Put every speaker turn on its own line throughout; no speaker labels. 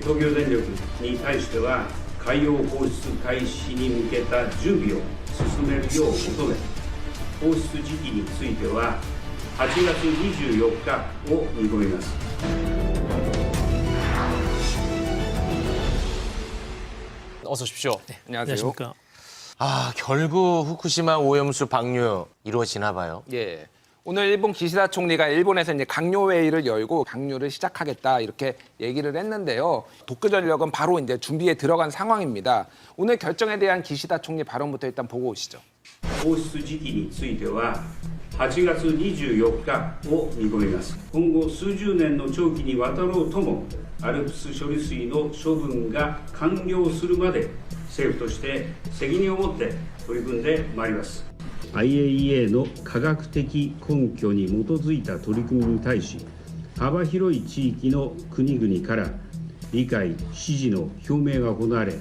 東京電力に対しては海洋放出開始に向けた準備を進めるよう求め、放出時期については8月24日を見込みます。
어서 오십시오.
네,
안녕하세요.
안녕하십니까.
아, 결국 후쿠시마 오염수 방류 이루어지나 봐요.
예. 오늘 일본 기시다 총리가 일본에서 이제 강요 회의를 열고 방류를 시작하겠다 이렇게 얘기를 했는데요. 도쿄전력은 바로 이제 준비에 들어간 상황입니다. 오늘 결정에 대한 기시다 총리 발언부터 일단 보고 오시죠.
放出時期については8月24日を見込みます。今後数十年の長期にわたろうともアルプス処理水の処分が完了するまで政府として責任を持って取り組んでまいります。 IAEA の科学的根拠に基づいた取り組みに対し幅広い地域の国々から理解・支持の表明が行われ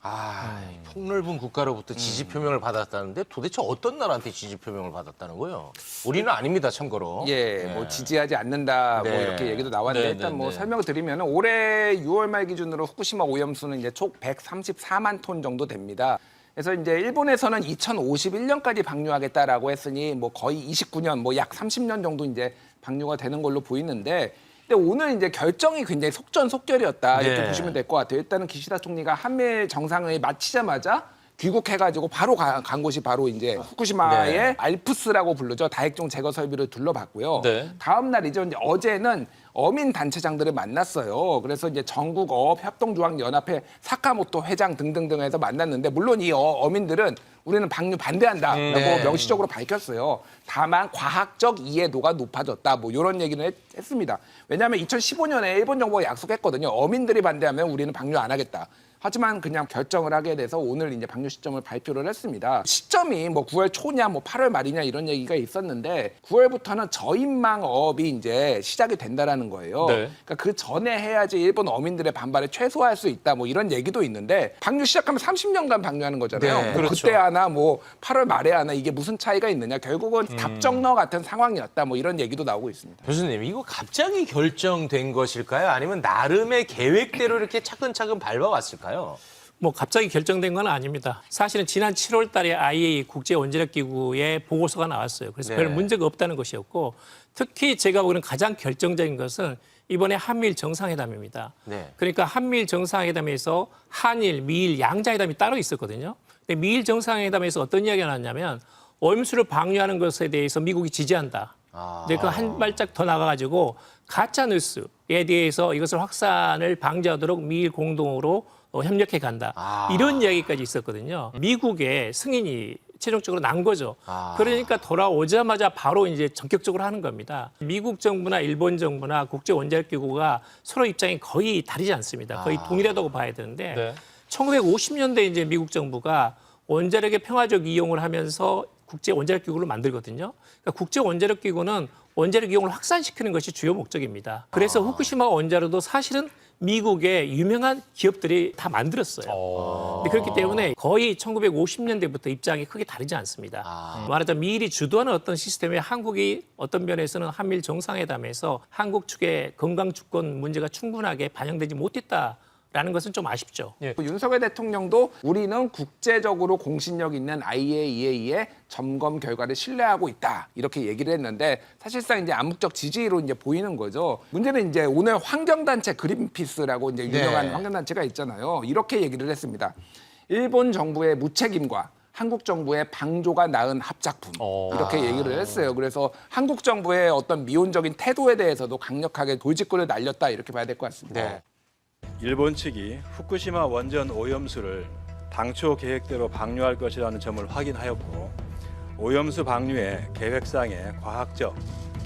아, 폭넓은 국가로부터 지지 표명을 받았다는데 도대체 어떤 나라한테 지지 표명을 받았다는 거예요? 우리는 아닙니다, 참고로.
예, 뭐 지지하지 않는다 뭐
네.
이렇게 얘기도 나왔는데
네,
일단
네,
뭐
네.
설명을 드리면 올해 6월 말 기준으로 후쿠시마 오염수는 이제 총 134만 톤 정도 됩니다. 그래서 이제 일본에서는 2051년까지 방류하겠다라고 했으니 뭐 거의 29년, 뭐 약 30년 정도 이제 방류가 되는 걸로 보이는데, 근데 오늘 이제 결정이 굉장히 속전속결이었다 이렇게
네.
보시면 될 것 같아요. 일단은 기시다 총리가 한미일 정상회의 마치자마자 귀국해가지고 바로 간 곳이 바로 이제 후쿠시마의
네.
알프스라고 부르죠. 다액종 제거 설비를 둘러봤고요.
네.
다음 날이죠. 이제 어제는 어민 단체장들을 만났어요. 그래서 이제 전국 어업 협동조합 연합회 사카모토 회장 등등등에서 만났는데 물론 이 어민들은 우리는 방류 반대한다라고
네.
명시적으로 밝혔어요. 다만 과학적 이해도가 높아졌다. 뭐 이런 얘기는 했습니다. 왜냐하면 2015년에 일본 정부가 약속했거든요. 어민들이 반대하면 우리는 방류 안 하겠다. 하지만 그냥 결정을 하게 돼서 오늘 이제 방류 시점을 발표를 했습니다. 시점이 뭐 9월 초냐 뭐 8월 말이냐 이런 얘기가 있었는데 9월부터는 저인망 어업이 이제 시작이 된다라는 거예요.
네.
그러니까 그 전에 해야지 일본 어민들의 반발을 최소화할 수 있다 뭐 이런 얘기도 있는데 방류 시작하면 30년간 방류하는 거잖아요.
네.
뭐
그렇죠.
그때 하나 뭐 8월 말에 하나 이게 무슨 차이가 있느냐. 결국은 답정너 같은 상황이었다 뭐 이런 얘기도 나오고 있습니다.
교수님, 이거 갑자기 결정된 것일까요? 아니면 나름의 계획대로 이렇게 차근차근 밟아왔을까요?
뭐 갑자기 결정된 건 아닙니다. 사실은 지난 7월 달에 IAEA 국제원자력기구의 보고서가 나왔어요. 그래서
네.
별 문제가 없다는 것이었고 특히 제가 보기에는 가장 결정적인 것은 이번에 한미일 정상회담입니다.
네.
그러니까 한미일 정상회담에서 한일, 미일 양자회담이 따로 있었거든요. 근데 미일 정상회담에서 어떤 이야기가 나왔냐면 오염수를 방류하는 것에 대해서 미국이 지지한다. 근데 그 한 발짝 더 나가가지고 가짜 뉴스에 대해서 이것을 확산을 방지하도록 미일 공동으로 협력해 간다. 이런 이야기까지 있었거든요. 미국의 승인이 최종적으로 난 거죠. 그러니까 돌아오자마자 바로 이제 전격적으로 하는 겁니다. 미국 정부나 일본 정부나 국제원자력기구가 서로 입장이 거의 다르지 않습니다. 거의 동일하다고 봐야 되는데
네.
1950년대 이제 미국 정부가 원자력의 평화적 이용을 하면서 국제원자력기구를 만들거든요. 그러니까 국제원자력기구는 원자력 이용을 확산시키는 것이 주요 목적입니다. 그래서 후쿠시마 원자로도 사실은 미국의 유명한 기업들이 다 만들었어요. 근데 그렇기 때문에 거의 1950년대부터 입장이 크게 다르지 않습니다. 말하자면 미일이 주도하는 어떤 시스템에 한국이 어떤 면에서는 한미일 정상회담에서 한국 측의 건강 주권 문제가 충분하게 반영되지 못했다. 라는 것은 좀 아쉽죠.
윤석열 대통령도 우리는 국제적으로 공신력 있는 IAEA의 점검 결과를 신뢰하고 있다 이렇게 얘기를 했는데 사실상 이제 암묵적 지지로 이제 보이는 거죠. 문제는 이제 오늘 환경단체 그린피스라고 이제 유명한
네.
환경단체가 있잖아요. 이렇게 얘기를 했습니다. 일본 정부의 무책임과 한국 정부의 방조가 낳은 합작품 이렇게 얘기를 했어요. 그래서 한국 정부의 어떤 미온적인 태도에 대해서도 강력하게 돌직구를 날렸다 이렇게 봐야 될 것 같습니다.
네.
일본 측이 후쿠시마 원전 오염수를 당초 계획대로 방류할 것이라는 점을 확인하였고 오염수 방류의 계획상의 과학적,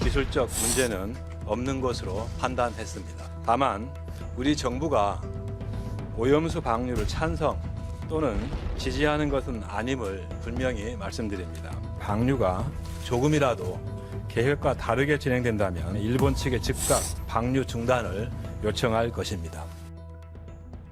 기술적 문제는 없는 것으로 판단했습니다. 다만 우리 정부가 오염수 방류를 찬성 또는 지지하는 것은 아님을 분명히 말씀드립니다. 방류가 조금이라도 계획과 다르게 진행된다면 일본 측의 즉각 방류 중단을 요청할 것입니다.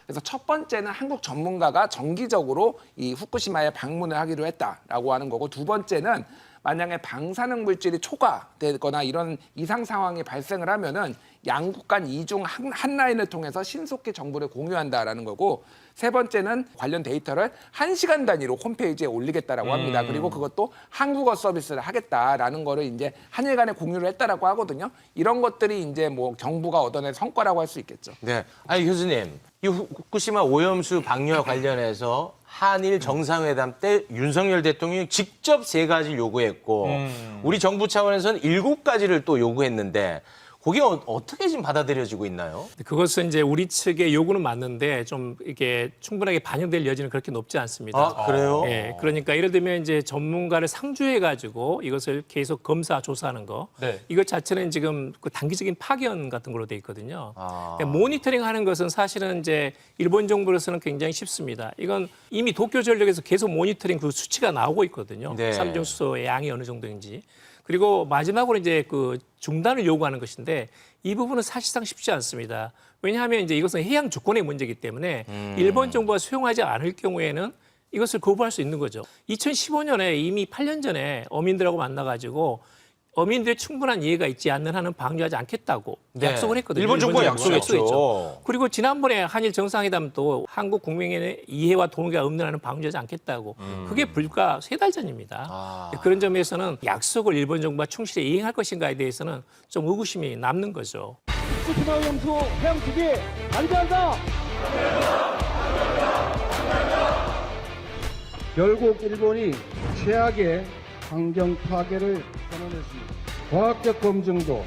그래서 첫 번째는 한국 전문가가 정기적으로 이 후쿠시마에 방문을 하기로 했다라고 하는 거고 두 번째는 만약에 방사능 물질이 초과되거나 이런 이상 상황이 발생을 하면은 양국 간 이중 한 라인을 통해서 신속히 정보를 공유한다라는 거고, 세 번째는 관련 데이터를 1시간 단위로 홈페이지에 올리겠다라고 합니다. 그리고 그것도 한국어 서비스를 하겠다라는 거를 이제 한일 간에 공유를 했다라고 하거든요. 이런 것들이 이제 뭐 정부가 얻어낸 성과라고 할 수 있겠죠.
네. 아니 교수님, 이 후쿠시마 오염수 방류와 관련해서 한일 정상회담 때 윤석열 대통령이 직접 3가지를 요구했고 우리 정부 차원에서는 7가지를 또 요구했는데 그게 어떻게 지금 받아들여지고 있나요?
그것은 이제 우리 측의 요구는 맞는데 좀 이게 충분하게 반영될 여지는 그렇게 높지 않습니다.
아, 그래요?
예, 그러니까 예를 들면 이제 전문가를 상주해 가지고 이것을 계속 검사 조사하는 거,
네.
이것 자체는 지금 그 단기적인 파견 같은 걸로 돼 있거든요.
아.
그러니까 모니터링하는 것은 사실은 이제 일본 정부로서는 굉장히 쉽습니다. 이건 이미 도쿄 전력에서 계속 모니터링 그 수치가 나오고 있거든요.
네.
삼중 수소의 양이 어느 정도인지. 그리고 마지막으로 이제 그 중단을 요구하는 것인데 이 부분은 사실상 쉽지 않습니다. 왜냐하면 이제 이것은 해양 주권의 문제이기 때문에 일본 정부가 수용하지 않을 경우에는 이것을 거부할 수 있는 거죠. 2015년에 이미 8년 전에 어민들하고 만나가지고 어민들의 충분한 이해가 있지 않는 한은 방류하지 않겠다고
네.
약속을 했거든요.
일본 정부가
정부가.
약속했죠.
그리고 지난번에 한일 정상회담도 한국 국민의 이해와 동의가 없는 한은 방류하지 않겠다고. 그게 불과 3달 전입니다.
아.
그런 점에서는 약속을 일본 정부가 충실히 이행할 것인가에 대해서는 좀 의구심이 남는 거죠.
후쿠시마 오염수 해양 투기 반대한다. 결국 일본이 최악의 환경 파괴를 선언했습니다. 과학적 검증도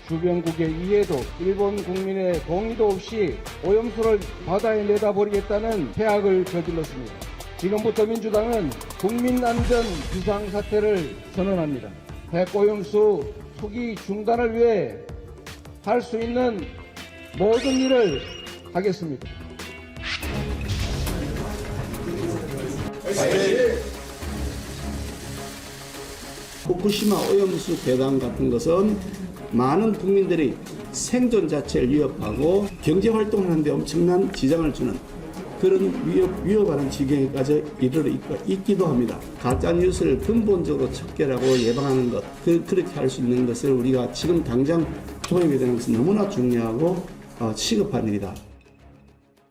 주변국의 이해도 일본 국민의 동의도 없이 오염수를 바다에 내다버리겠다는 해악을 저질렀습니다. 지금부터 민주당은 국민안전 비상사태를 선언합니다. 핵오염수 투기 중단을 위해 할 수 있는 모든 일을 하겠습니다.
후쿠시마 오염수 배관 같은 것은 많은 국민들이 생존 자체를 위협하고 경제 활동을 하는데 엄청난 지장을 주는 그런 위협하는 지경에까지 이르러 있기도 합니다. 가짜 뉴스를 근본적으로 척결하고 예방하는 것, 그렇게 할 수 있는 것을 우리가 지금 당장 도입이 되는 것은 너무나 중요하고 시급한 일이다.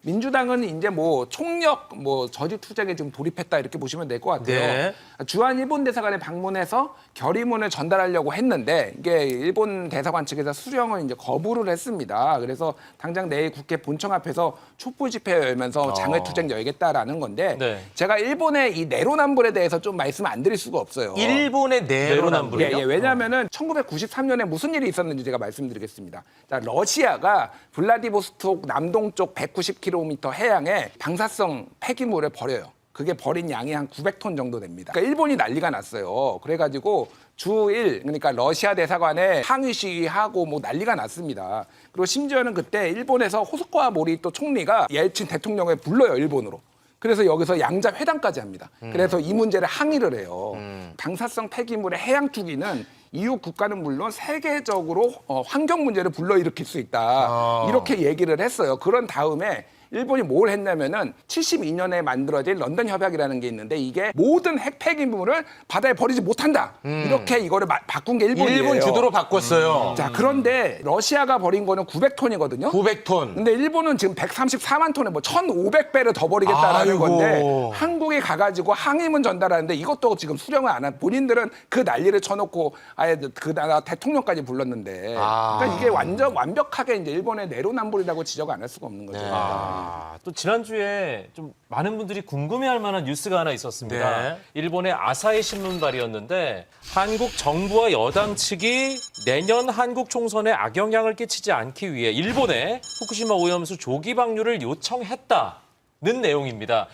민주당은 이제 뭐 총력 저지 투쟁에 좀 돌입했다 이렇게 보시면 될 것 같아요.
네.
주한 일본 대사관에 방문해서 결의문을 전달하려고 했는데 이게 일본 대사관 측에서 수령을 이제 거부를 했습니다. 그래서 당장 내일 국회 본청 앞에서 촛불 집회 열면서 장외 투쟁 열겠다라는 건데
네.
제가 일본의 이 내로남불에 대해서 좀 말씀 안 드릴 수가 없어요.
일본의 내로남불이요?
예, 왜냐하면은 1993년에 무슨 일이 있었는지 제가 말씀드리겠습니다. 자, 러시아가 블라디보스토크 남동쪽 190km 해양에 방사성 폐기물을 버려요. 그게 버린 양이 한 900톤 정도 됩니다. 그러니까 일본이 난리가 났어요. 그래가지고 주1, 그러니까 러시아 대사관에 항의 시위하고 뭐 난리가 났습니다. 그리고 심지어는 그때 일본에서 호소카와 모리토 총리가 옐친 대통령을 불러요, 일본으로. 그래서 여기서 양자 회담까지 합니다. 그래서 이 문제를 항의를 해요. 방사성 폐기물의 해양 투기는 이웃 국가는 물론 세계적으로 환경 문제를 불러일으킬 수 있다. 이렇게 얘기를 했어요. 그런 다음에 일본이 뭘 했냐면은 72년에 만들어진 런던 협약이라는 게 있는데 이게 모든 핵 폐기물을 바다에 버리지 못한다. 이렇게 이거를 바꾼 게 일본이에요.
일본 주도로 바꿨어요.
자, 그런데 러시아가 버린 거는 900톤이거든요.
900톤.
근데 일본은 지금 134만 톤에 뭐 1,500배를 더 버리겠다라는
아이고.
건데 한국에 가가지고 항의문 전달하는데 이것도 지금 수령을 안 한. 본인들은 그 난리를 쳐놓고 아예 그 나라 대통령까지 불렀는데. 그러니까 이게 완벽하게 이제 일본의 내로남불이라고 지적 안 할 수가 없는 거죠.
또 지난주에 좀 많은 분들이 궁금해할 만한 뉴스가 하나 있었습니다.
네.
일본의 아사히 신문발이었는데 한국 정부와 여당 측이 내년 한국 총선에 악영향을 끼치지 않기 위해 일본에 후쿠시마 오염수 조기 방류를 요청했다는 내용입니다.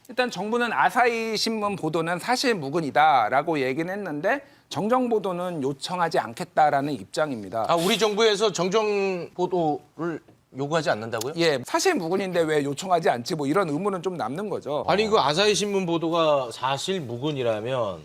일단 정부는 아사히 신문 보도는 사실 무근이다라고 얘기는 했는데 정정 보도는 요청하지 않겠다라는 입장입니다.
아, 우리 정부에서 정정 보도를 요구하지 않는다고요?
예, 사실 무근인데 왜 요청하지 않지? 뭐 이런 의문은 좀 남는 거죠.
아니 그 아사히 신문 보도가 사실 무근이라면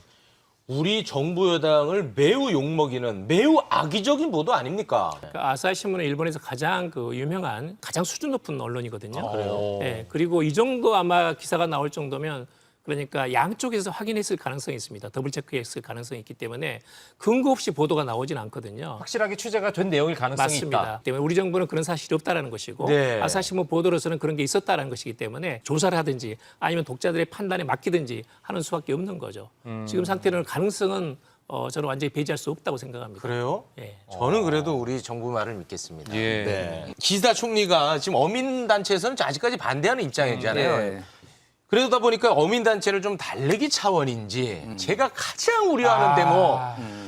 우리 정부 여당을 매우 욕먹이는 매우 악의적인 보도 아닙니까?
그 아사히 신문은 일본에서 가장 그 유명한 가장 수준 높은 언론이거든요.
그래요?
예, 그리고 이 정도 아마 기사가 나올 정도면 그러니까 양쪽에서 확인했을 가능성이 있습니다. 더블 체크했을 가능성이 있기 때문에 근거 없이 보도가 나오진 않거든요.
확실하게 취재가 된 내용일 가능성이
맞습니다.
있다.
때문에 우리 정부는 그런 사실이 없다라는 것이고
네.
아사히신문 보도로서는 그런 게 있었다라는 것이기 때문에 조사를 하든지 아니면 독자들의 판단에 맡기든지 하는 수밖에 없는 거죠. 지금 상태로는 가능성은 저는 완전히 배제할 수 없다고 생각합니다.
그래요?
예.
저는 그래도 우리 정부 말을 믿겠습니다.
예.
네. 기시다 총리가 지금 어민단체에서는 아직까지 반대하는 입장이잖아요.
네.
그러다 보니까 어민단체를 좀 달래기 차원인지 제가 가장 우려하는 데모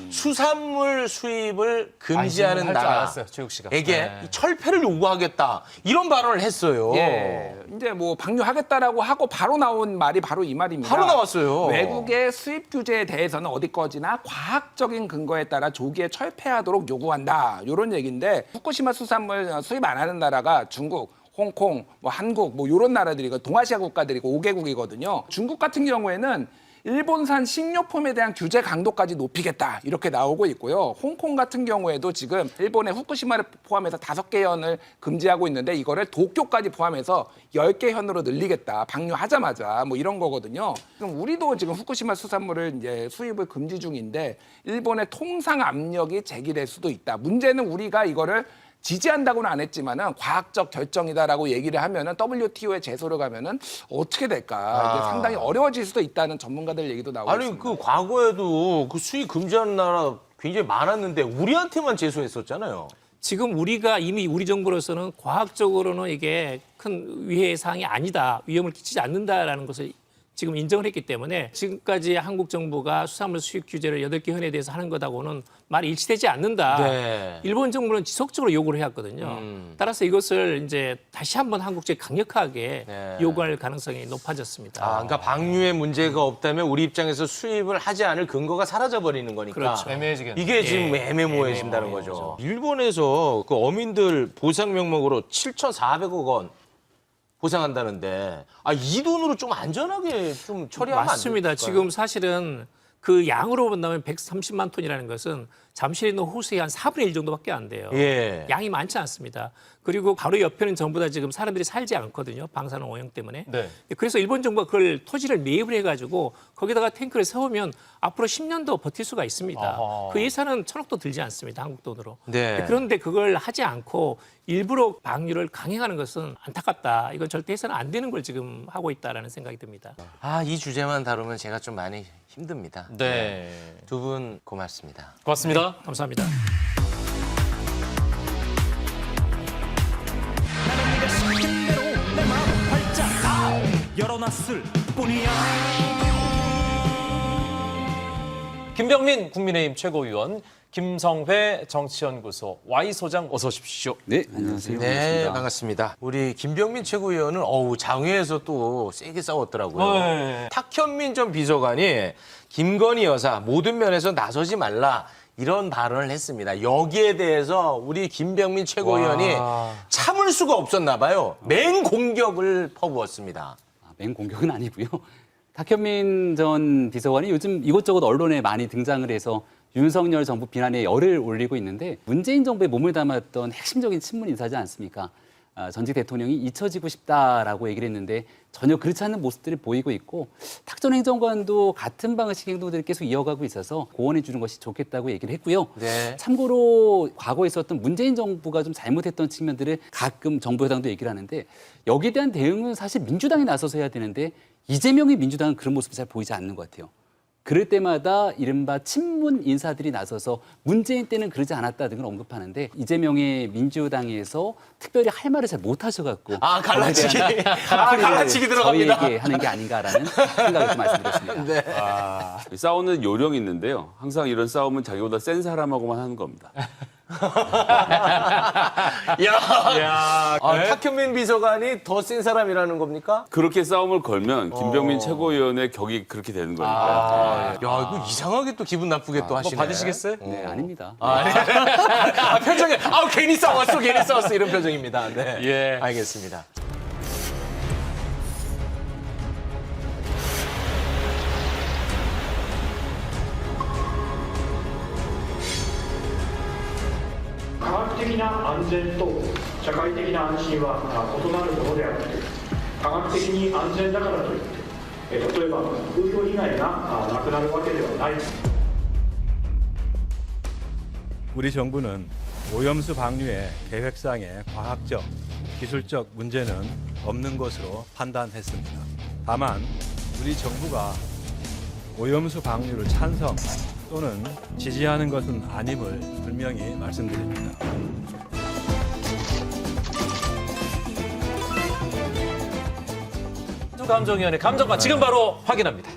수산물 수입을 금지하는
할줄 알았어요, 최욱 씨가.
나라에게
네.
이 철폐를 요구하겠다 이런 발언을 했어요.
예. 이제 뭐 방류하겠다라고 하고 바로 나온 말이 바로 이 말입니다.
바로 나왔어요.
외국의 수입 규제에 대해서는 어디까지나 과학적인 근거에 따라 조기에 철폐하도록 요구한다. 이런 얘기인데 후쿠시마 수산물 수입 안 하는 나라가 중국, 홍콩, 뭐 한국, 뭐 이런 나라들이고 동아시아 국가들이고 5개국이거든요. 중국 같은 경우에는 일본산 식료품에 대한 규제 강도까지 높이겠다 이렇게 나오고 있고요. 홍콩 같은 경우에도 지금 일본의 후쿠시마를 포함해서 5개 현을 금지하고 있는데 이거를 도쿄까지 포함해서 10개 현으로 늘리겠다. 방류하자마자 뭐 이런 거거든요. 그럼 우리도 지금 후쿠시마 수산물을 이제 수입을 금지 중인데 일본의 통상 압력이 제기될 수도 있다. 문제는 우리가 이거를 지지한다고는 안 했지만은 과학적 결정이다라고 얘기를 하면은 WTO에 제소를 가면은 어떻게 될까? 이게 상당히 어려워질 수도 있다는 전문가들 얘기도 나오고
아니
있습니다.
그 과거에도 그 수입 금지하는 나라 굉장히 많았는데 우리한테만 제소했었잖아요.
지금 우리가 이미 우리 정부로서는 과학적으로는 이게 큰 위해 사항이 아니다, 위험을 끼치지 않는다라는 것을 지금 인정을 했기 때문에 지금까지 한국 정부가 수산물 수입 규제를 8개 현에 대해서 하는 것하고는 말이 일치되지 않는다.
네.
일본 정부는 지속적으로 요구를 해왔거든요. 따라서 이것을 이제 다시 한번 한국 측에 강력하게
네.
요구할 가능성이 높아졌습니다.
아, 그러니까 방류에 문제가 없다면 우리 입장에서 수입을 하지 않을 근거가 사라져 버리는 거니까.
그렇죠.
애매해지겠네.
이게 지금 애매모호해진다는 거죠. 일본에서 그 어민들 보상 명목으로 7,400억 원 보상한다는데 이 돈으로 좀 안전하게 좀 처리하면 안
맞습니다.
될까요?
지금 사실은 그 양으로 본다면 130만 톤이라는 것은 잠실에 있는 호수의 한 4분의 1 정도밖에 안 돼요.
예.
양이 많지 않습니다. 그리고 바로 옆에는 전부 다 지금 사람들이 살지 않거든요. 방사능 오염 때문에.
네.
그래서 일본 정부가 그걸 토지를 매입을 해가지고 거기다가 탱크를 세우면 앞으로 10년 더 버틸 수가 있습니다.
아하.
그 예산은 1,000억도 들지 않습니다. 한국 돈으로.
네.
그런데 그걸 하지 않고 일부러 방류를 강행하는 것은 안타깝다. 이건 절대 해서는 안 되는 걸 지금 하고 있다라는 생각이 듭니다.
이 주제만 다루면 제가 좀 많이 힘듭니다.
네.
두 분 고맙습니다.
고맙습니다.
감사합니다.
김병민 국민의힘 최고위원, 김성회 정치연구소 Y 소장 어서 오십시오.
네, 안녕하세요.
네, 반갑습니다. 우리 김병민 최고위원은 장외에서 또 세게 싸웠더라고요.
네.
탁현민 전 비서관이 김건희 여사 모든 면에서 나서지 말라 이런 발언을 했습니다. 여기에 대해서 우리 김병민 최고위원이 참을 수가 없었나 봐요. 맹공격을 퍼부었습니다.
맹공격은 아니고요. 탁현민 전 비서관이 요즘 이것저것 언론에 많이 등장을 해서 윤석열 정부 비난에 열을 올리고 있는데 문재인 정부에 몸을 담았던 핵심적인 친문 인사지 않습니까? 전직 대통령이 잊혀지고 싶다라고 얘기를 했는데 전혀 그렇지 않은 모습들을 보이고 있고 탁 전 행정관도 같은 방식 행동들을 계속 이어가고 있어서 고언해 주는 것이 좋겠다고 얘기를 했고요.
네.
참고로 과거에 있었던 문재인 정부가 좀 잘못했던 측면들을 가끔 정부 여당도 얘기를 하는데 여기에 대한 대응은 사실 민주당이 나서서 해야 되는데 이재명의 민주당은 그런 모습이 잘 보이지 않는 것 같아요. 그럴 때마다 이른바 친문 인사들이 나서서 문재인 때는 그러지 않았다 등을 언급하는데 이재명의 민주당에서 특별히 할 말을 잘 못하셔갖고
갈라치기. 갈라치기 들어갑니다.
저희에게 하는 게 아닌가라는 생각을 좀 말씀드렸습니다.
네.
싸우는 요령이 있는데요. 항상 이런 싸움은 자기보다 센 사람하고만 하는 겁니다.
탁현민 비서관이 더 센 사람이라는 겁니까?
그렇게 싸움을 걸면 김병민 최고위원의 격이 그렇게 되는 거니까.
이거 이상하게 또 기분 나쁘게 또 하시네.
받으시겠어요?
네, 아닙니다.
표정이 괜히 싸웠어 이런 표정입니다. 네.
예.
알겠습니다.
科学的な安全と社会的な安心は異なるものであって、科学的に安全だからといって例えば風評被害がなくなるわけではない。
우리 정부는 오염수 방류의 계획상의 과학적, 기술적 문제는 없는 것으로 판단했습니다. 다만 우리 정부가 오염수 방류를 찬성 또는 지지하는 것은 아님을 분명히 말씀드립니다.
감정위원회 감정관 지금 바로 확인합니다.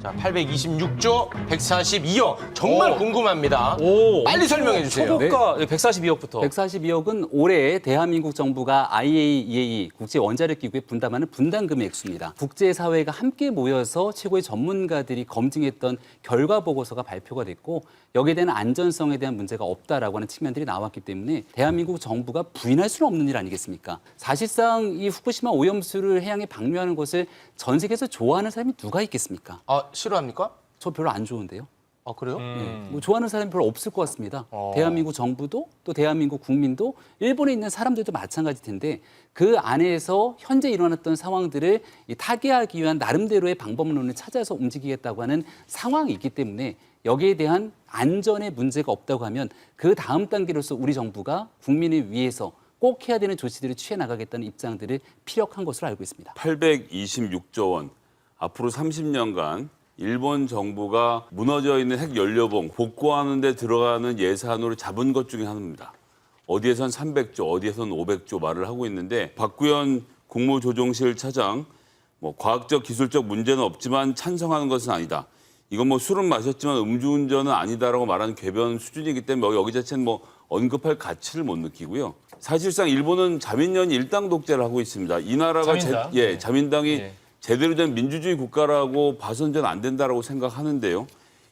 자, 826조 142억 정말
오.
궁금합니다.
오,
빨리 설명해 주세요.
초고가 142억부터.
142억은 올해 대한민국 정부가 IAEA 국제 원자력 기구에 분담하는 분담금의 액수입니다. 국제사회가 함께 모여서 최고의 전문가들이 검증했던 결과 보고서가 발표가 됐고 여기에 대한 안전성에 대한 문제가 없다라고 하는 측면들이 나왔기 때문에 대한민국 정부가 부인할 수는 없는 일 아니겠습니까? 사실상 이 후쿠시마 오염수를 해양에 방류하는 것을 전 세계에서 좋아하는 사람이 누가 있겠습니까?
아, 싫어합니까?
저 별로 안 좋은데요.
아, 그래요?
뭐 좋아하는 사람이 별로 없을 것 같습니다. 대한민국 정부도 또 대한민국 국민도 일본에 있는 사람들도 마찬가지일 텐데 그 안에서 현재 일어났던 상황들을 타개하기 위한 나름대로의 방법론을 찾아서 움직이겠다고 하는 상황이 있기 때문에 여기에 대한 안전에 문제가 없다고 하면 그 다음 단계로서 우리 정부가 국민을 위해서 꼭 해야 되는 조치들을 취해 나가겠다는 입장들을 피력한 것으로 알고 있습니다.
826조 원, 앞으로 30년간 일본 정부가 무너져 있는 핵 연료봉 복구하는 데 들어가는 예산으로 잡은 것 중에 하나입니다. 어디에선 300조, 어디에선 500조 말을 하고 있는데 박구현 국무조정실 차장 과학적 기술적 문제는 없지만 찬성하는 것은 아니다. 이건 술은 마셨지만 음주운전은 아니다라고 말하는 궤변 수준이기 때문에 여기 자체는 언급할 가치를 못 느끼고요. 사실상 일본은 자민련이 일당 독재를 하고 있습니다. 이 나라가
자민당?
자민당이 제대로 된 민주주의 국가라고 봐서는 안 된다라고 생각하는데요.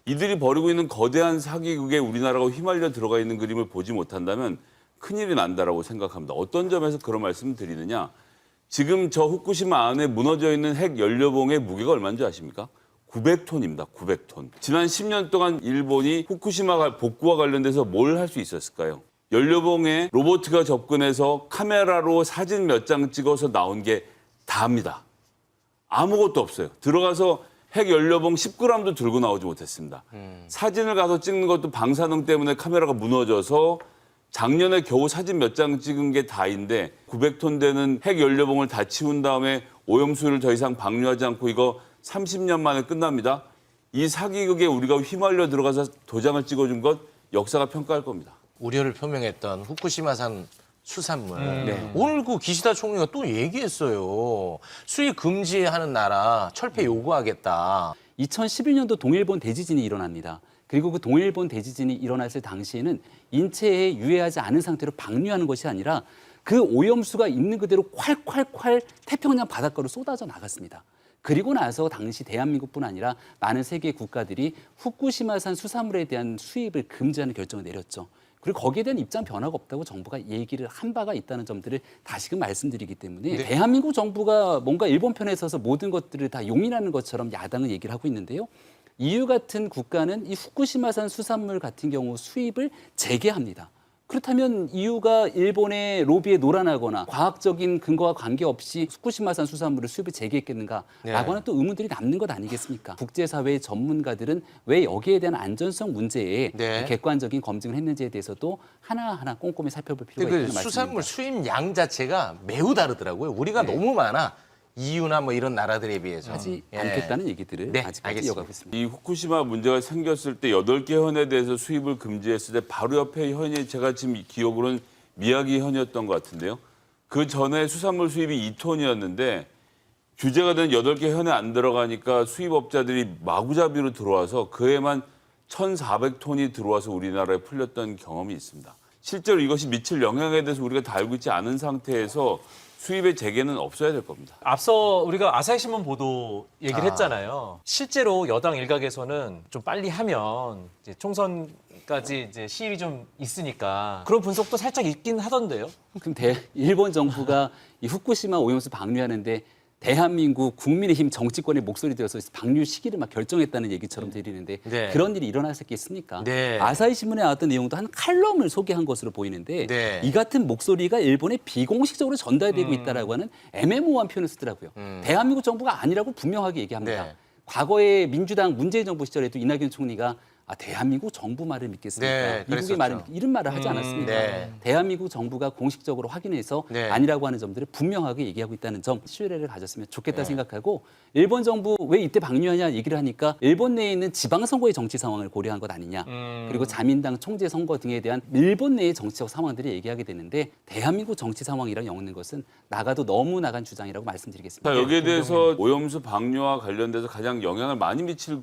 이들이 벌이고 있는 거대한 사기극에 우리나라가 휘말려 들어가 있는 그림을 보지 못한다면 큰일이 난다라고 생각합니다. 어떤 점에서 그런 말씀을 드리느냐. 지금 저 후쿠시마 안에 무너져 있는 핵 연료봉의 무게가 얼마인지 아십니까? 900톤입니다. 900톤. 지난 10년 동안 일본이 후쿠시마 복구와 관련돼서 뭘 할 수 있었을까요? 연료봉에 로봇가 접근해서 카메라로 사진 몇 장 찍어서 나온 게 다입니다. 아무것도 없어요. 들어가서 핵 연료봉 10g도 들고 나오지 못했습니다. 사진을 가서 찍는 것도 방사능 때문에 카메라가 무너져서 작년에 겨우 사진 몇 장 찍은 게 다인데 900톤 되는 핵 연료봉을 다 치운 다음에 오염수를 더 이상 방류하지 않고 이거 30년 만에 끝납니다. 이 사기극에 우리가 휘말려 들어가서 도장을 찍어준 것 역사가 평가할 겁니다.
우려를 표명했던 후쿠시마산 수산물. 오늘 그 기시다 총리가 또 얘기했어요. 수입 금지하는 나라 철폐 요구하겠다.
2011년도 동일본 대지진이 일어납니다. 그리고 그 동일본 대지진이 일어났을 당시에는 인체에 유해하지 않은 상태로 방류하는 것이 아니라 그 오염수가 있는 그대로 콸콸콸 태평양 바닷가로 쏟아져 나갔습니다. 그리고 나서 당시 대한민국뿐 아니라 많은 세계 국가들이 후쿠시마산 수산물에 대한 수입을 금지하는 결정을 내렸죠. 그리고 거기에 대한 입장 변화가 없다고 정부가 얘기를 한 바가 있다는 점들을 다시금 말씀드리기 때문에 대한민국 정부가 뭔가 일본 편에 서서 모든 것들을 다 용인하는 것처럼 야당은 얘기를 하고 있는데요. EU 같은 국가는 이 후쿠시마산 수산물 같은 경우 수입을 재개합니다. 그렇다면 EU가 일본의 로비에 노란하거나 과학적인 근거와 관계없이 후쿠시마산 수산물을 수입을 재개했겠는가라고 하는 또 의문들이 남는 것 아니겠습니까? 국제사회의 전문가들은 왜 여기에 대한 안전성 문제에 객관적인 검증을 했는지에 대해서도 하나하나 꼼꼼히 살펴볼 필요가 있다는 말씀입니다.
수산물 수입 양 자체가 매우 다르더라고요. 우리가 너무 많아. EU나 이런 나라들에 비해서.
하지 않겠다는 얘기들을 아직까지
알겠습니다.
이어가고 있습니다.
이 후쿠시마 문제가 생겼을 때 8개 현에 대해서 수입을 금지했을 때 바로 옆에 현이 제가 지금 기억으로는 미야기 현이었던 것 같은데요. 그 전에 수산물 수입이 2톤이었는데 규제가 된 8개 현에 안 들어가니까 수입업자들이 마구잡이로 들어와서 그 해만 1,400톤이 들어와서 우리나라에 풀렸던 경험이 있습니다. 실제로 이것이 미칠 영향에 대해서 우리가 다 알고 있지 않은 상태에서 수입의 재개는 없어야 될 겁니다.
앞서 우리가 아사히 신문 보도 얘기를 했잖아요. 실제로 여당 일각에서는 좀 빨리 하면 이제 총선까지 이제 시일이 좀 있으니까 그런 분석도 살짝 있긴 하던데요.
그럼 일본 정부가 이 후쿠시마 오염수 방류하는데 대한민국 국민의힘 정치권의 목소리 들어서 방류 시기를 막 결정했다는 얘기처럼 들리는데
네.
그런 일이 일어날 수 있겠습니까?
네.
아사히 신문에 나왔던 내용도 한 칼럼을 소개한 것으로 보이는데
네.
이 같은 목소리가 일본에 비공식적으로 전달되고 있다라고 하는 애매모호한 표현을 쓰더라고요. 대한민국 정부가 아니라고 분명하게 얘기합니다.
네.
과거에 민주당 문재인 정부 시절에도 이낙연 총리가 대한민국 정부 말을 믿겠습니까?
네,
미국의
그랬었죠.
말을 믿겠습니까? 이런 말을 하지 않았습니까?
네.
대한민국 정부가 공식적으로 확인해서
네.
아니라고 하는 점들을 분명하게 얘기하고 있다는 점 신뢰를 가졌으면 좋겠다 생각하고 일본 정부 왜 이때 방류하냐 얘기를 하니까 일본 내에 있는 지방선거의 정치 상황을 고려한 것 아니냐 그리고 자민당 총재 선거 등에 대한 일본 내의 정치적 상황들을 얘기하게 되는데 대한민국 정치 상황이랑 엮는 것은 나가도 너무 나간 주장이라고 말씀드리겠습니다.
자, 여기에 대해서 오염수 방류와 관련돼서 가장 영향을 많이 미칠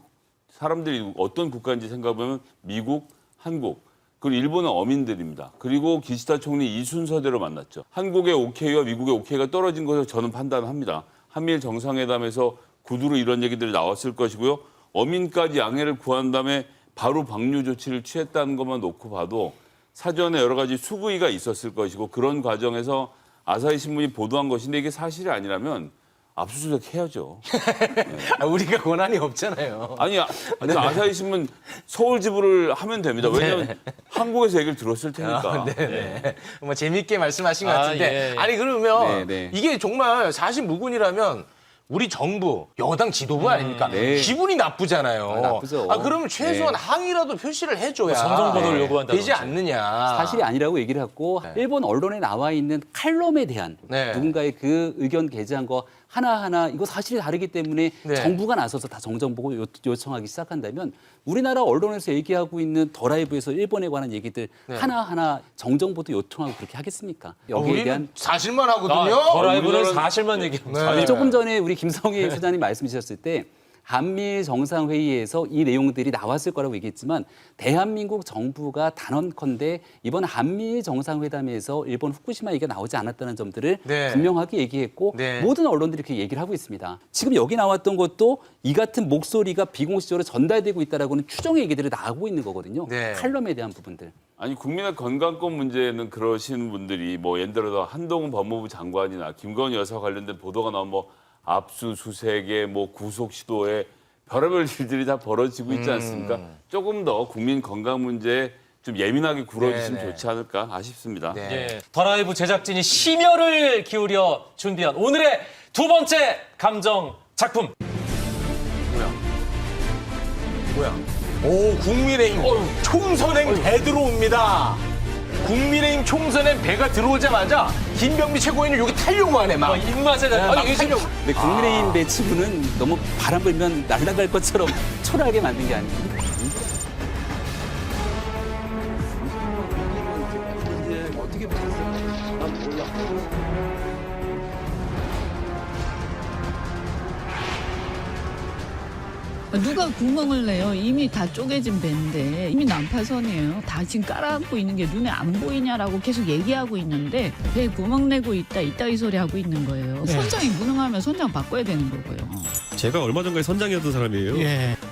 사람들이 어떤 국가인지 생각해보면 미국, 한국, 그리고 일본은 어민들입니다. 그리고 기시다 총리 이 순서대로 만났죠. 한국의 오케이와 미국의 오케이가 떨어진 것을 저는 판단합니다. 한미일 정상회담에서 구두로 이런 얘기들이 나왔을 것이고요. 어민까지 양해를 구한 다음에 바로 방류 조치를 취했다는 것만 놓고 봐도 사전에 여러 가지 수부위가 있었을 것이고 그런 과정에서 아사히 신문이 보도한 것인데 이게 사실이 아니라면 압수수색 해야죠.
우리가 권한이 없잖아요.
아니, 아사히 신문 서울 지부를 하면 됩니다. 왜냐하면 한국에서 얘기를 들었을 테니까.
네네. 뭐 재밌게 말씀하신 것 같은데.
예.
아니 그러면
네.
이게 정말 사실무근이라면 우리 정부, 여당 지도부 아닙니까?
네.
기분이 나쁘잖아요.
나쁘죠.
그러면 최소한
네.
항의라도 표시를 해줘야
성정 보도를 요구한다든지.
되지 않느냐.
사실이 아니라고 얘기를 했고 일본 언론에 나와 있는 칼럼에 대한
네.
누군가의 그 의견 게재한 거 하나하나 이거 사실이 다르기 때문에
네. 정부가
정부가 나서서 다 정정보고 요청하기 시작한다면 우리나라 언론에서 얘기하고 있는 더 라이브에서 일본에 관한 얘기들 하나하나 정정보도 요청하고 그렇게 하겠습니까? 여기에
우리는
대한
사실만 하거든요.
더 라이브는
우리나라는-
사실만 얘기합니다.
네.
조금 전에 우리 김성희 소장님 말씀 주셨을 때 한미일 정상회의에서 이 내용들이 나왔을 거라고 얘기했지만 대한민국 정부가 단언컨대 이번 한미일 정상회담에서 일본 후쿠시마 얘기가 나오지 않았다는 점들을
네.
분명하게 얘기했고
네.
모든 언론들이 그렇게 얘기를 하고 있습니다. 지금 여기 나왔던 것도 이 같은 목소리가 비공식적으로 전달되고 있다라고는 추정의 얘기들이 나오고 있는 거거든요.
네.
칼럼에 대한 부분들.
아니 국민의 건강권 문제는 그러신 분들이 뭐 예를 들어 한동훈 법무부 장관이나 김건희 여사 관련된 보도가 나오면 뭐 압수수색에 뭐 구속 시도에 별의별 일들이 다 벌어지고 있지 않습니까? 조금 더 국민 건강 문제에 좀 예민하게 굴어주시면
네네.
좋지 않을까 아쉽습니다.
네.
예, 더 라이브 제작진이 심혈을 기울여 준비한 오늘의 두 번째 감정 작품.
뭐야? 오, 국민의힘 총선행 배 들어옵니다. 국민의힘 총선행 배가 들어오자마자 김병미 최고위원을 여기 타려고 하네 막.
입맛에
아니, 이게 지금
근데 국민의힘 배치부는 너무 바람 불면 날아갈 것처럼 초라하게 만든 게 아닙니다.
누가 구멍을 내요? 이미 다 쪼개진 배인데 이미 난파선이에요. 다 지금 깔아앉고 있는 게 눈에 안 보이냐라고 계속 얘기하고 있는데 배에 구멍 내고 있다 이따위 소리 하고 있는 거예요. 선장이 무능하면 선장 바꿔야 되는 거고요.
제가 얼마 전까지 선장이었던 사람이에요.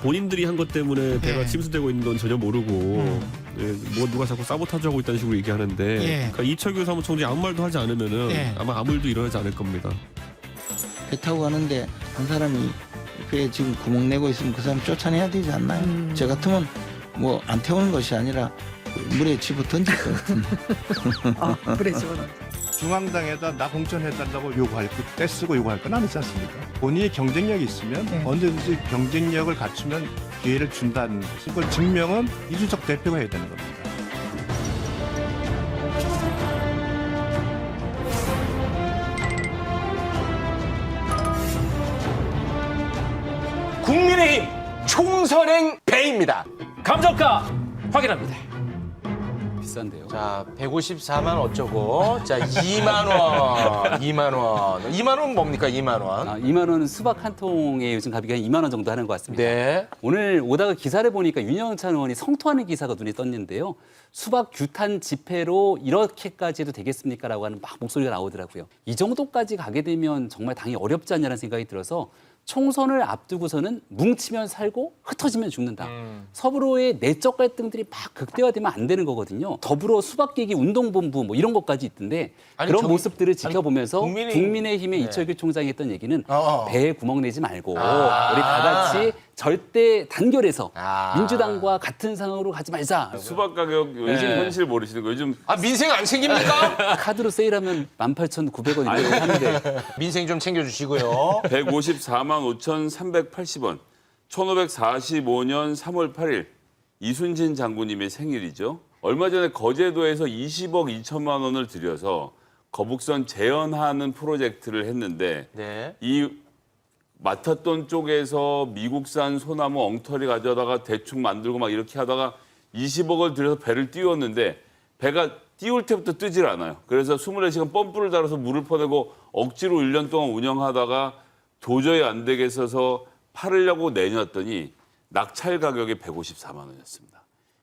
본인들이 한 것 때문에 배가 침수되고 있는 건 전혀 모르고 뭐 누가 자꾸 사보타주하고 있다는 식으로 얘기하는데 그러니까 이철규 사무총장이 아무 말도 하지 않으면은 아마 아무 일도 일어나지 않을 겁니다.
배 타고 가는데 한 사람이 배에 지금 구멍 내고 있으면 그 사람 쫓아내야 되지 않나요? 저 같으면 뭐 안 태우는 것이 아니라 물에 집어 던질 것 같은데.
그래 집어넣어.
중앙당에다 나 공천해달라고 요구할 거 떼쓰고 요구할 건 아니지 않습니까? 본인이 경쟁력이 있으면 언제든지 경쟁력을 갖추면 기회를 준다는 것을 그걸 증명은 이준석 대표가 해야 되는 겁니다.
국민의힘 총선행 배입니다.
감정가 확인합니다.
비싼데요.
자, 154만 어쩌고. 자, 2만 원. 2만 원. 2만 원 뭡니까? 2만 원.
2만 원은 수박 한 통에 요즘 가격이 한 2만 원 정도 하는 것 같습니다.
네.
오늘 오다가 기사를 보니까 윤영찬 의원이 성토하는 기사가 눈에 떴는데요. 수박 규탄 집회로 이렇게까지 해도 되겠습니까? 라고 하는 막 목소리가 나오더라고요. 이 정도까지 가게 되면 정말 당이 어렵지 않냐는 생각이 들어서 총선을 앞두고서는 뭉치면 살고 흩어지면 죽는다. 서로의 내적 갈등들이 막 극대화되면 안 되는 거거든요. 더불어 수박깨기 운동본부 뭐 이런 것까지 있던데
아니,
그런
저기-
모습들을 지켜보면서
국민의-
국민의힘의
네.
이철규 총장이 했던 얘기는
어.
배에 구멍 내지 말고 우리 다 같이 절대 단결해서 민주당과 같은 상황으로 가지 말자.
수박 가격 요즘 현실 모르시는 거 요즘
민생 안 챙깁니까?
카드로 세일하면 18,900원 이렇게 하는데
민생 좀 챙겨주시고요.
154만 5,380원. 1545년 3월 8일 이순신 장군님의 생일이죠. 얼마 전에 거제도에서 20억 2천만 원을 들여서 거북선 재현하는 프로젝트를 했는데
네.
이 맡았던 쪽에서 미국산 소나무 엉터리 가져다가 대충 만들고 막 이렇게 하다가 20억을 들여서 배를 띄웠는데 배가 띄울 때부터 뜨질 않아요. 그래서 24시간 펌프를 달아서 물을 퍼내고 억지로 1년 동안 운영하다가 도저히 안 되겠어서 팔으려고 내놨더니 낙찰 가격이 154만 원이었습니다.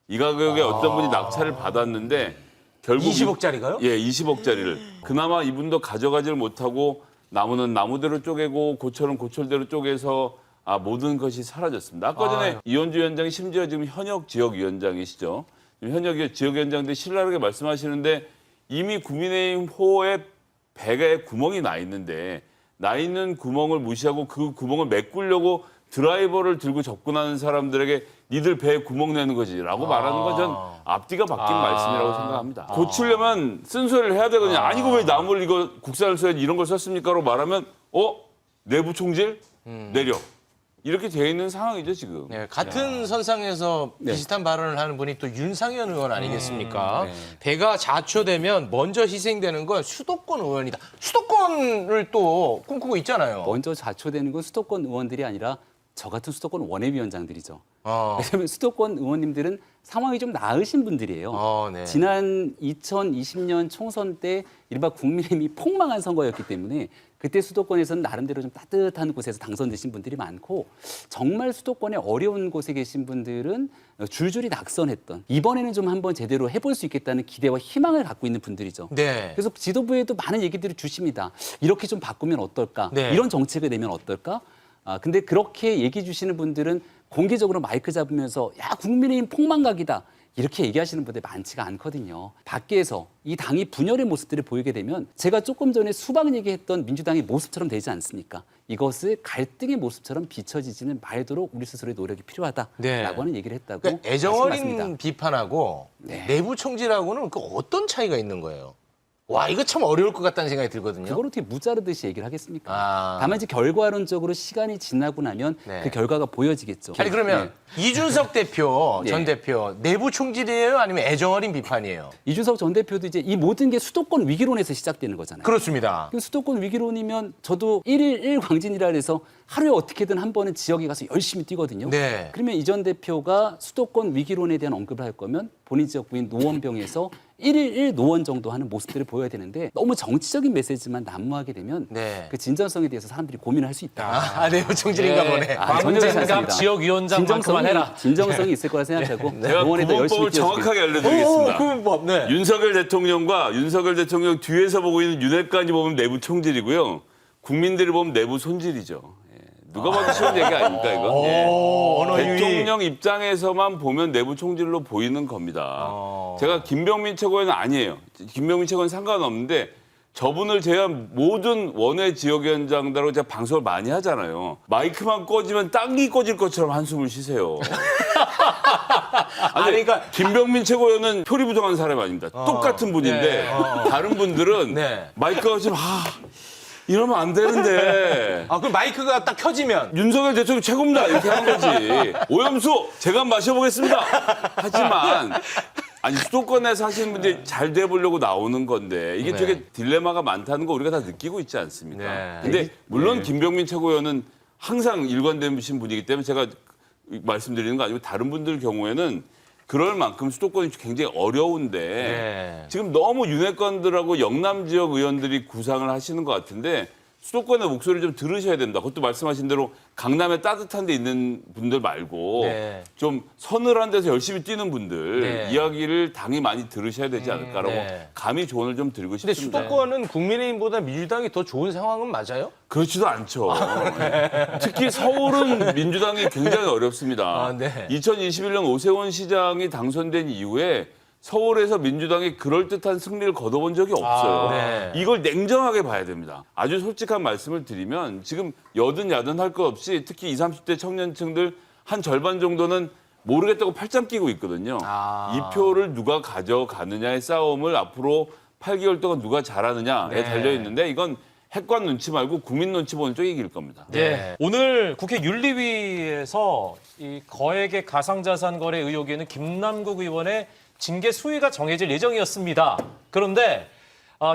이 가격에 어떤 분이 낙찰을 받았는데 결국
20억짜리가요?
예, 20억짜리를. 그나마 이분도 가져가지를 못하고 나무는 나무대로 쪼개고 고철은 고철대로 쪼개서 모든 것이 사라졌습니다. 아까 전에 이현주 위원장이 심지어 지금 현역 지역위원장이시죠. 현역 지역위원장들이 신랄하게 말씀하시는데 이미 국민의힘 호에 배에 구멍이 나 있는데 나 있는 구멍을 무시하고 그 구멍을 메꾸려고 드라이버를 들고 접근하는 사람들에게 니들 배에 구멍 내는 거지라고 말하는 건 전 앞뒤가 바뀐 말씀이라고 생각합니다. 고치려면 쓴소리를 해야 되거든요. 아니 이거 왜 나무를 이거 국산을 써야지 이런 걸 썼습니까로 말하면 내부 총질 내려. 이렇게 되어 있는 상황이죠 지금.
네, 같은 선상에서 비슷한 발언을 하는 분이 또 윤상현 의원 아니겠습니까? 배가 자초되면 먼저 희생되는 건 수도권 의원이다. 수도권을 또 꿈꾸고 있잖아요.
먼저 자초되는 건 수도권 의원들이 아니라 저 같은 수도권 원외위원장들이죠. 왜냐하면 수도권 의원님들은 상황이 좀 나으신 분들이에요.
네.
지난 2020년 총선 때 이른바 국민의힘이 폭망한 선거였기 때문에 그때 수도권에서는 나름대로 좀 따뜻한 곳에서 당선되신 분들이 많고 정말 수도권의 어려운 곳에 계신 분들은 줄줄이 낙선했던 이번에는 좀 한번 제대로 해볼 수 있겠다는 기대와 희망을 갖고 있는 분들이죠.
네.
그래서 지도부에도 많은 얘기들을 주십니다. 이렇게 좀 바꾸면 어떨까?
네.
이런 정책을 내면 어떨까? 근데 그렇게 얘기해 주시는 분들은 공개적으로 마이크 잡으면서 야 국민의힘 폭망각이다. 이렇게 얘기하시는 분들 많지가 않거든요. 밖에서 이 당이 분열의 모습들을 보이게 되면 제가 조금 전에 수박 얘기했던 민주당의 모습처럼 되지 않습니까? 이것을 갈등의 모습처럼 비춰지지는 말도록 우리 스스로의 노력이 필요하다라고 하는 얘기를 했다고
그러니까 애정어린
말씀하십니다.
비판하고 내부 총질하고는 그 어떤 차이가 있는 거예요? 와, 이거 참 어려울 것 같다는 생각이 들거든요.
그걸 어떻게 무자르듯이 얘기를 하겠습니까? 다만 이제 결과론적으로 시간이 지나고 나면 그 결과가 보여지겠죠.
아니 그러면 이준석 대표, 전 대표 내부 총질이에요? 아니면 애정어린 비판이에요?
이준석 전 대표도 이제 이 모든 게 수도권 위기론에서 시작되는 거잖아요.
그렇습니다.
수도권 위기론이면 저도 1일 1광진이라 해서 하루에 어떻게든 한 번은 지역에 가서 열심히 뛰거든요.
네.
그러면 이 전 대표가 수도권 위기론에 대한 언급을 할 거면 본인 지역구인 노원병에서 1일 1 노원 정도 하는 모습들을 보여야 되는데 너무 정치적인 메시지만 난무하게 되면 그 진정성에 대해서 사람들이 고민을 할 수 있다.
내부 총질인가 보네.
전혀 그렇지 않습니다.
지역위원장만큼만 해라.
진정성이 있을 거라 생각하고
제가
노원에도 열심히
구분법을 정확하게 알려드리겠습니다.
구분법, 네.
윤석열 대통령 뒤에서 보고 있는 윤핵관이 보면 내부 총질이고요. 국민들이 보면 내부 손질이죠. 누가 봐도 쉬운 얘기 아닙니까 이거? 대통령 입장에서만 보면 내부 총질로 보이는 겁니다. 제가 김병민 최고위원은 아니에요. 김병민 최고위원은 상관없는데 저분을 제한 모든 원외 지역위원장들하고 제가 방송을 많이 하잖아요. 마이크만 꺼지면 땅이 꺼질 것처럼 한숨을 쉬세요. 아니, 그러니까 김병민 최고위원은 표리부정한 사람 아닙니다. 똑같은 분인데 다른 분들은 마이크가 꺼지면 이러면 안 되는데.
그럼 마이크가 딱 켜지면
윤석열 대통령 최고입니다. 이렇게 하는 거지. 오염수 제가 한번 마셔보겠습니다. 하지만 수도권에 사시는 분들이 잘 돼보려고 나오는 건데 이게 되게 딜레마가 많다는 거 우리가 다 느끼고 있지 않습니까? 근데 물론 김병민 최고위원은 항상 일관되신 분이기 때문에 제가 말씀드리는 거 아니고 다른 분들 경우에는 그럴 만큼 수도권이 굉장히 어려운데 지금 너무 윤핵관들하고 영남 지역 의원들이 구상을 하시는 것 같은데 수도권의 목소리를 좀 들으셔야 된다. 그것도 말씀하신 대로 강남에 따뜻한 데 있는 분들 말고
네.
좀 서늘한 데서 열심히 뛰는 분들
네.
이야기를 당이 많이 들으셔야 되지 않을까라고
네.
감히 조언을 좀 드리고
근데
싶습니다.
수도권은 국민의힘보다 민주당이 더 좋은 상황은 맞아요?
그렇지도 않죠. 특히 서울은 민주당이 굉장히 어렵습니다.
아, 네.
2021년 오세훈 시장이 당선된 이후에 서울에서 민주당이 그럴듯한 승리를 거둬본 적이 없어요.
네.
이걸 냉정하게 봐야 됩니다. 아주 솔직한 말씀을 드리면 지금 여든 야든 할 것 없이 특히 20, 30대 청년층들 한 절반 정도는 모르겠다고 팔짱 끼고 있거든요. 이 표를 누가 가져가느냐의 싸움을 앞으로 8개월 동안 누가 잘하느냐에
네.
달려 있는데 이건 핵관 눈치 말고 국민 눈치 보는 쪽이 이길 겁니다.
네. 오늘 국회 윤리위에서 이 거액의 가상자산 거래 의혹에는 김남국 의원의 징계 수위가 정해질 예정이었습니다. 그런데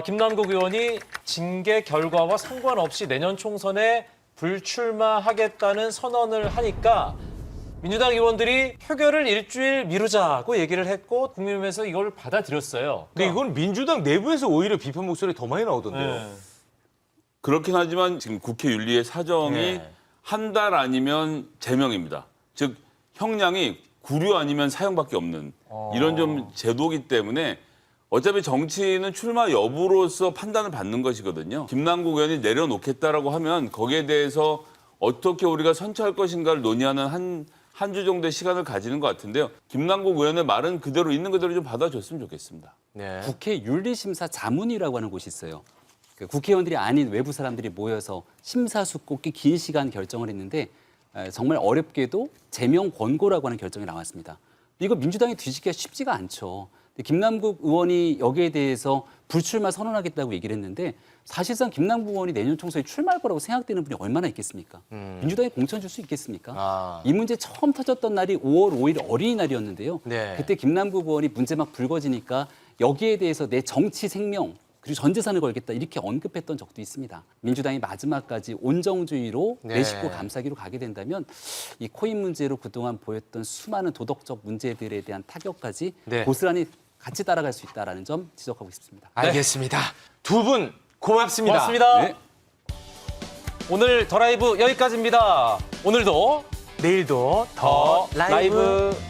김남국 의원이 징계 결과와 상관없이 내년 총선에 불출마하겠다는 선언을 하니까 민주당 의원들이 표결을 일주일 미루자고 얘기를 했고 국민의힘에서 이걸 받아들였어요.
근데 이건 민주당 내부에서 오히려 비판 목소리 더 많이 나오던데요.
네.
그렇긴 하지만 지금 국회 윤리의 사정이
네.
한 달 아니면 제명입니다. 즉 형량이 구류 아니면 사형밖에 없는 이런 좀 제도이기 때문에 어차피 정치는 출마 여부로서 판단을 받는 것이거든요. 김남국 의원이 내려놓겠다라고 하면 거기에 대해서 어떻게 우리가 선처할 것인가를 논의하는 한 주 정도의 시간을 가지는 것 같은데요. 김남국 의원의 말은 그대로 있는 그대로 좀 받아줬으면 좋겠습니다.
네.
국회 윤리심사 자문이라고 하는 곳이 있어요. 그 국회의원들이 아닌 외부 사람들이 모여서 심사숙고히 긴 시간 결정을 했는데 정말 어렵게도 제명 권고라고 하는 결정이 나왔습니다. 이거 민주당이 뒤집기가 쉽지가 않죠. 김남국 의원이 여기에 대해서 불출마 선언하겠다고 얘기를 했는데 사실상 김남국 의원이 내년 총선에 출마할 거라고 생각되는 분이 얼마나 있겠습니까? 민주당이 공천 줄 수 있겠습니까? 이 문제 처음 터졌던 날이 5월 5일 어린이날이었는데요.
네.
그때 김남국 의원이 문제 막 불거지니까 여기에 대해서 내 정치 생명 그리고 전 재산을 걸겠다 이렇게 언급했던 적도 있습니다. 민주당이 마지막까지 온정주의로
네.
내 식구 감싸기로 가게 된다면 이 코인 문제로 그동안 보였던 수많은 도덕적 문제들에 대한 타격까지
네.
고스란히 같이 따라갈 수 있다는 점 지적하고 싶습니다.
알겠습니다. 두 분 고맙습니다.
고맙습니다.
네.
오늘 더 라이브 여기까지입니다. 오늘도
내일도 더 라이브.